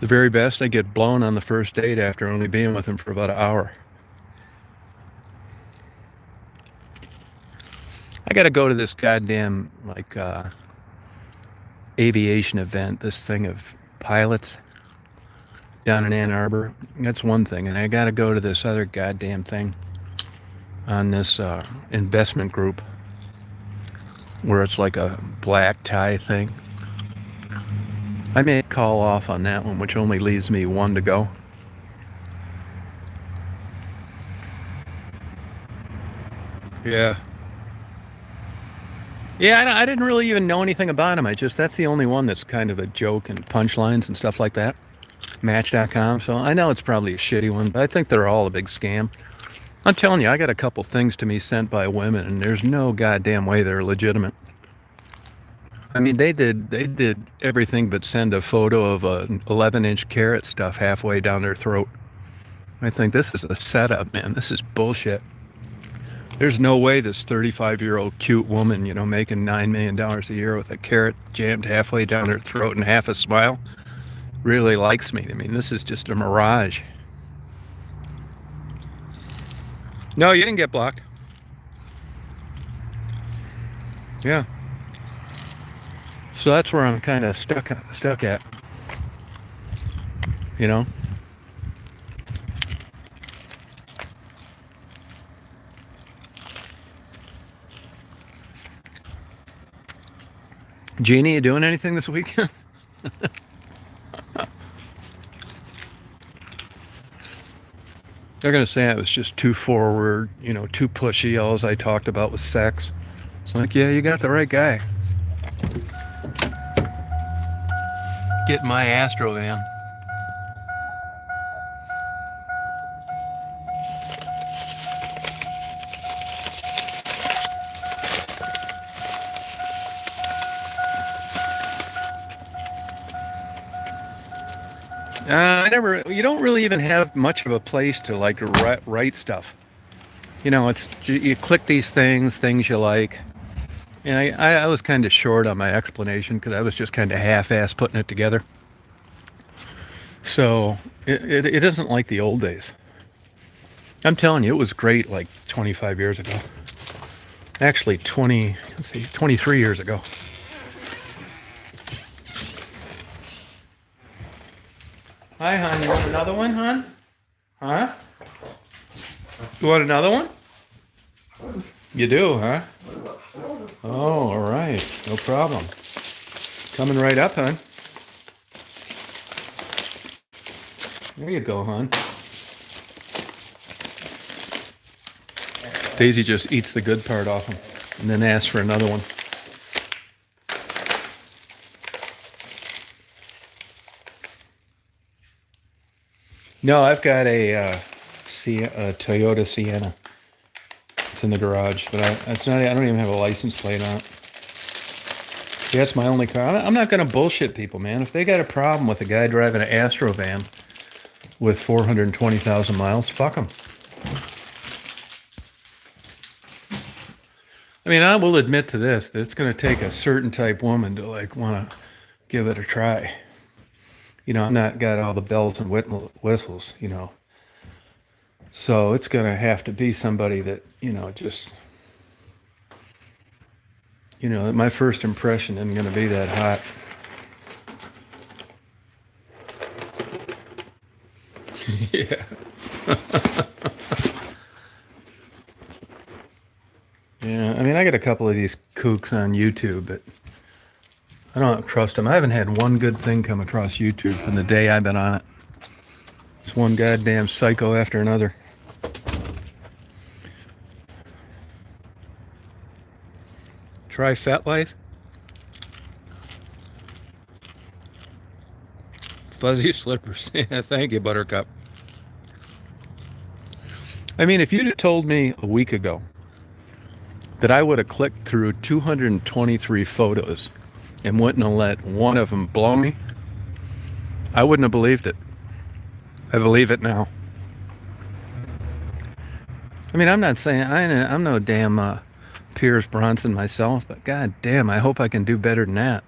very best, I get blown on the first date after only being with him for about an hour. I got to go to this goddamn like aviation event, this thing of pilots down in Ann Arbor. That's one thing. And I got to go to this other goddamn thing on this investment group where it's like a black tie thing. I may call off on that one, which only leaves me one to go. Yeah. Yeah, I didn't really even know anything about him. That's the only one that's kind of a joke and punchlines and stuff like that. Match.com. So I know it's probably a shitty one, but I think they're all a big scam. I'm telling you, I got a couple things to me sent by women, and there's no goddamn way they're legitimate. I mean, they did everything but send a photo of a 11-inch carrot stuff halfway down their throat. I think this is a setup, man. This is bullshit. There's no way this 35-year-old cute woman, making $9 million a year with a carrot jammed halfway down her throat and half a smile really likes me. I mean, this is just a mirage. No, you didn't get blocked. Yeah. So that's where I'm kind of stuck at. You know? Jeannie, you doing anything this weekend? They're going to say I was just too forward, too pushy. All I talked about was sex. It's like, yeah, you got the right guy. Get my Astro van. You don't really even have much of a place to like write stuff. You click these things you like. And I was kind of short on my explanation because I was just kind of half-assed putting it together. So it isn't like the old days. I'm telling you, it was great like 25 years ago. Actually, 23 years ago. Hi, hon. You want another one, hon? Huh? You want another one? You do, huh? Oh, all right. No problem. Coming right up, hon. There you go, hon. Daisy just eats the good part off him and then asks for another one. No, I've got a Toyota Sienna. It's in the garage, but I don't even have a license plate on it. Yeah, that's my only car. I'm not going to bullshit people, man. If they got a problem with a guy driving an Astro van with 420,000 miles, fuck them. I mean, I will admit to this, that it's going to take a certain type woman to like want to give it a try. I'm not got all the bells and whistles, So it's going to have to be somebody that, just, my first impression isn't going to be that hot. Yeah. Yeah, I mean, I got a couple of these kooks on YouTube, but I don't trust them. I haven't had one good thing come across YouTube from the day I've been on it. It's one goddamn psycho after another. Try FetLife. Fuzzy slippers. Yeah, thank you, Buttercup. I mean, if you'd have told me a week ago that I would have clicked through 223 photos and wouldn't have let one of them blow me, I wouldn't have believed it. I believe it now. I mean, I'm not saying I'm no damn Pierce Bronson myself, but god damn, I hope I can do better than that.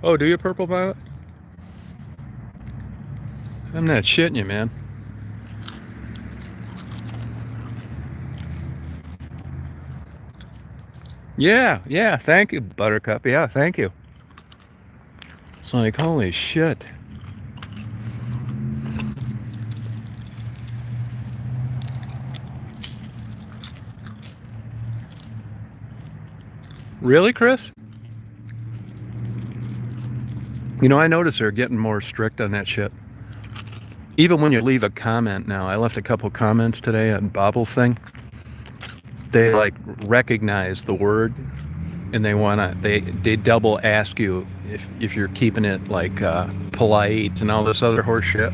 Oh, do you, Purple Violet? I'm not shitting you, man. Yeah, thank you, Buttercup. Yeah, thank you. It's like, holy shit. Really, Chris? You know, I notice they're getting more strict on that shit. Even when you leave a comment now, I left a couple comments today on Bobble's thing. They like recognize the word, and they double ask you if you're keeping it like polite and all this other horse shit.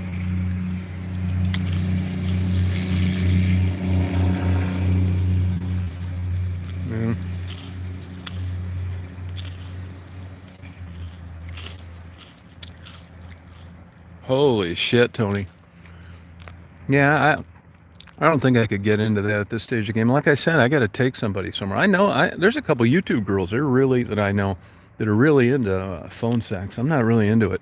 Yeah. Holy shit, Tony. Yeah, I don't think I could get into that at this stage of the game. Like I said, I got to take somebody somewhere. I know there's a couple YouTube girls that I know that are really into phone sex. I'm not really into it.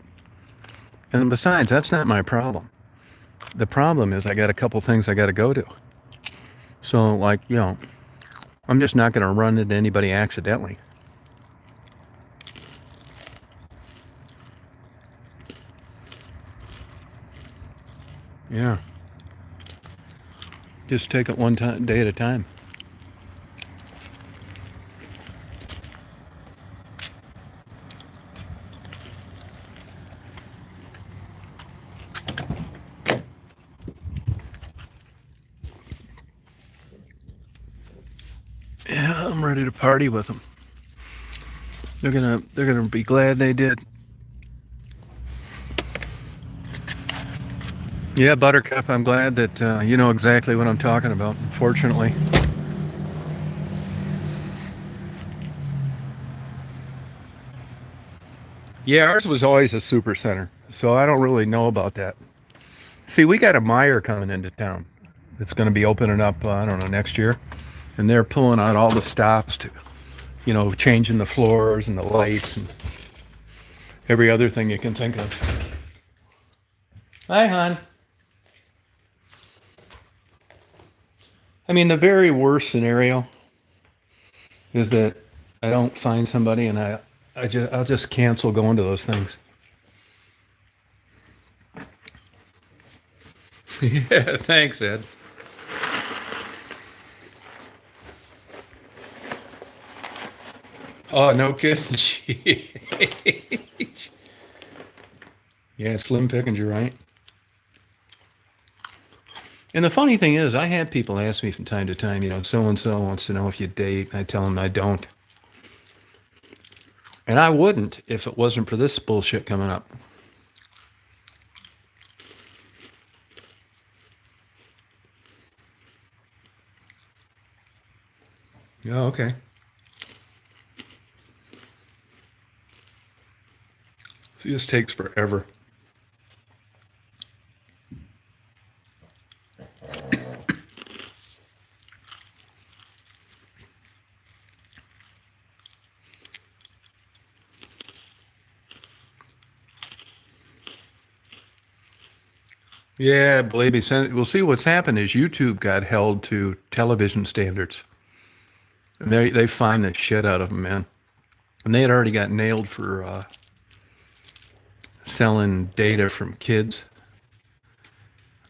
And besides, that's not my problem. The problem is I got a couple things I got to go to. So, like, you know, I'm just not going to run into anybody accidentally. Yeah. Just take it day at a time. Yeah, I'm ready to party with them. They're gonna be glad they did. Yeah, Buttercup, I'm glad that you know exactly what I'm talking about, fortunately. Yeah, ours was always a super center, so I don't really know about that. See, we got a Meijer coming into town. It's going to be opening up, I don't know, next year. And they're pulling out all the stops to, you know, changing the floors and the lights and every other thing you can think of. Hi, hon. I mean, the very worst scenario is that I don't find somebody and I'll just cancel going to those things. Yeah, thanks, Ed. Oh, no kidding. Jeez. Yeah, slim pickings, you're right. And the funny thing is, I have people ask me from time to time, you know, so and so wants to know if you date. I tell them I don't. And I wouldn't if it wasn't for this bullshit coming up. Oh, okay. So this takes forever. Yeah, believe me. We'll see what's happened is YouTube got held to television standards. And they find the shit out of them, man. And they had already got nailed for selling data from kids,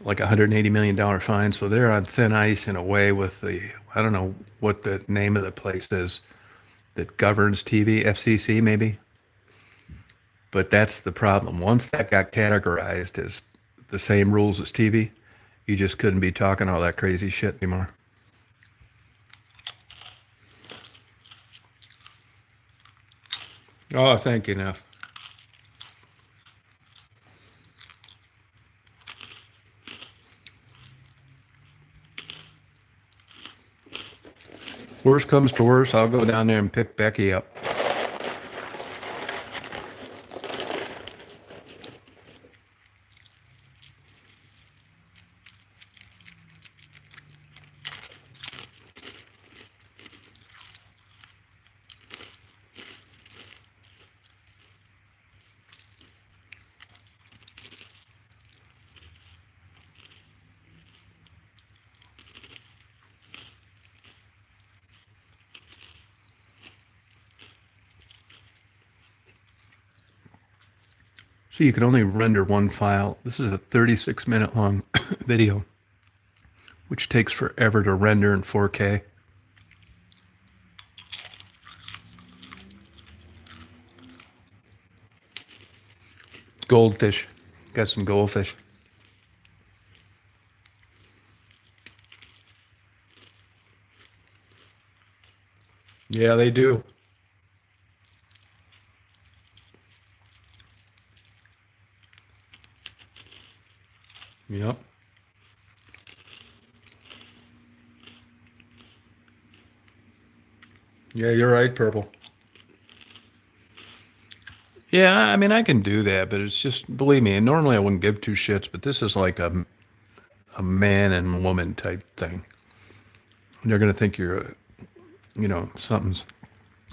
like $180 million fine. So they're on thin ice in a way with I don't know what the name of the place is that governs TV, FCC maybe. But that's the problem. Once that got categorized as the same rules as TV, you just couldn't be talking all that crazy shit anymore. Oh, thank you, Neff. Worst comes to worst, I'll go down there and pick Becky up. So you can only render one file. This is a 36-minute long video, which takes forever to render in 4K. Goldfish. Got some goldfish. Yeah, they do. Yep. Yeah, you're right, Purple. Yeah, I mean, I can do that, but it's just, believe me, and normally I wouldn't give two shits, but this is like a man and woman type thing. They're going to think you're something's.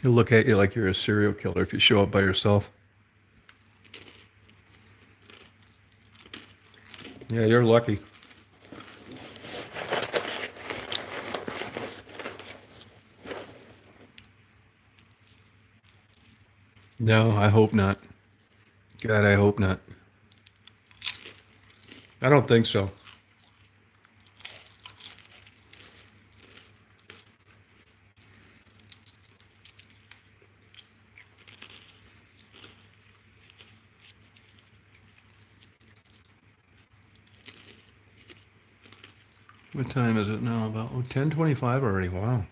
They'll look at you like you're a serial killer if you show up by yourself. Yeah, you're lucky. No, I hope not. God, I hope not. I don't think so. What time is it now? About 10:25 already. Wow.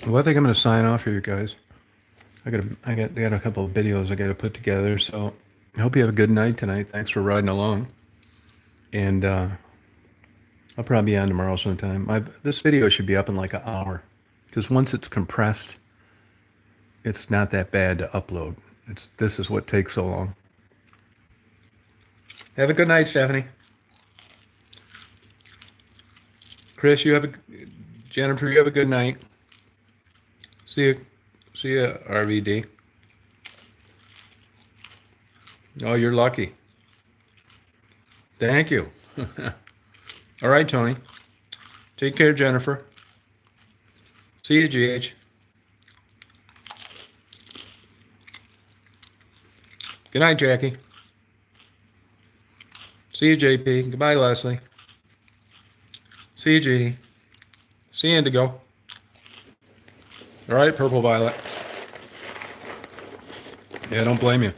Well, I think I'm going to sign off here, guys. I got a couple of videos I got to put together. So I hope you have a good night tonight. Thanks for riding along. And I'll probably be on tomorrow sometime. This video should be up in like an hour, because once it's compressed, it's not that bad to upload. This is what takes so long. Have a good night, Stephanie. Chris, Jennifer, you have a good night. See you, RVD. Oh, you're lucky. Thank you. All right, Tony. Take care, Jennifer. See you, GH. Good night, Jackie. See you, JP. Goodbye, Leslie. See you, Jeannie. See you, Indigo. All right, Purple Violet. Yeah, don't blame you.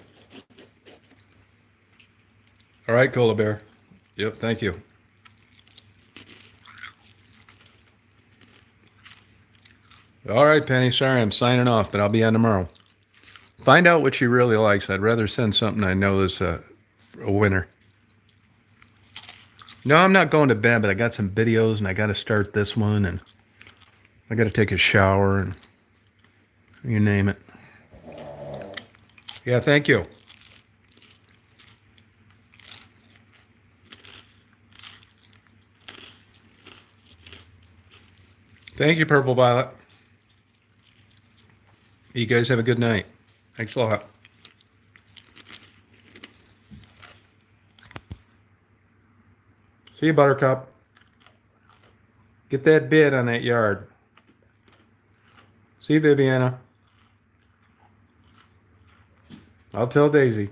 All right, Cola Bear. Yep, thank you. All right, Penny. Sorry, I'm signing off, but I'll be on tomorrow. Find out what she really likes. I'd rather send something I know is a winner. No, I'm not going to bed, but I got some videos, and I got to start this one, and I got to take a shower, and you name it. Yeah, thank you. Thank you, Purple Violet. You guys have a good night. Thanks a lot. See you, Buttercup. Get that bid on that yard. See you, Viviana. I'll tell Daisy.